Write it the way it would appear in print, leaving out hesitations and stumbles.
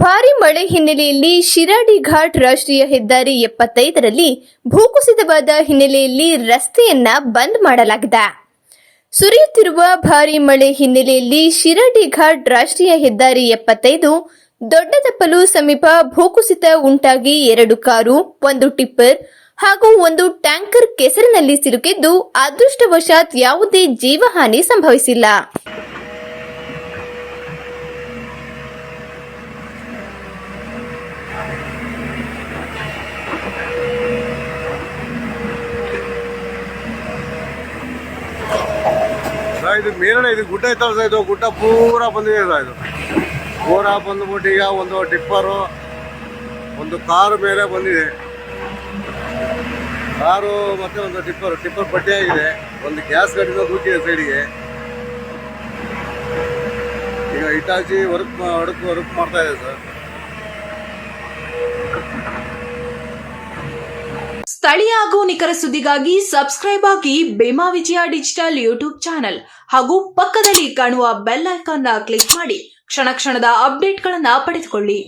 ಭಾರಿ ಮಳೆ ಹಿನ್ನೆಲೆಯಲ್ಲಿ ಶಿರಾಡಿ ಘಾಟ್ ರಾಷ್ಟ್ರೀಯ ಹೆದ್ದಾರಿ 75ರಲ್ಲಿ ಭೂಕುಸಿತವಾದ ಹಿನ್ನೆಲೆಯಲ್ಲಿ ರಸ್ತೆಯನ್ನ ಬಂದ್ ಮಾಡಲಾಗಿದೆ. ಸುರಿಯುತ್ತಿರುವ ಭಾರಿ ಮಳೆ ಹಿನ್ನೆಲೆಯಲ್ಲಿ ಶಿರಾಡಿ ಘಾಟ್ ರಾಷ್ಟ್ರೀಯ ಹೆದ್ದಾರಿ 75 ದೊಡ್ಡದಪ್ಪಲು ಸಮೀಪ ಭೂಕುಸಿತ ಉಂಟಾಗಿ 2 ಕಾರು, 1 ಟಿಪ್ಪರ್ ಹಾಗೂ 1 ಟ್ಯಾಂಕರ್ ಕೆಸರಿನಲ್ಲಿ ಸಿಲುಕಿದ್ದು ಅದೃಷ್ಟವಶಾತ್ ಯಾವುದೇ ಜೀವಹಾನಿ ಸಂಭವಿಸಿಲ್ಲ. ಇದು ಮೇಲ್ಗಡೆ ಇದು ಗುಡ್ಡ ಇತ್ತಲ್ಲ, ಇದು ಗುಡ್ಡ ಪೂರ ಬಂದಿದೆ. ಇದು ಪೂರ ಬಂದ್ಬಿಟ್ಟು ಈಗ ಒಂದು ಟಿಪ್ಪರು, ಒಂದು ಕಾರು ಮೇಲೆ ಬಂದಿದೆ. ಕಾರು ಮತ್ತೆ ಒಂದು ಟಿಪ್ಪರ್ ಪಟ್ಟಿ ಆಗಿದೆ. ಒಂದು ಗ್ಯಾಸ್ ಗಾಡಿನ ದೂಕಿದೆ ಸೈಡಿಗೆ. ಈಗ ಇಟಾಚಿ ವರ್ಕ್ ಮಾಡ್ತಾ ಇದೆ ಸರ್. ಸ್ಥಳೀಯ ಹಾಗೂ ನಿಖರ ಸುದ್ದಿಗಾಗಿ ಸಬ್ಸ್ಕ್ರೈಬ್ ಆಗಿ ಬೇಮಾ ವಿಜಯ ಡಿಜಿಟಲ್ ಯೂಟ್ಯೂಬ್ ಚಾನೆಲ್ ಹಾಗೂ ಪಕ್ಕದಲ್ಲಿ ಕಾಣುವ ಬೆಲ್ ಐಕಾನ್ ಕ್ಲಿಕ್ ಮಾಡಿ ಕ್ಷಣ ಕ್ಷಣದ ಅಪ್ಡೇಟ್ಗಳನ್ನು ಪಡೆದುಕೊಳ್ಳಿ.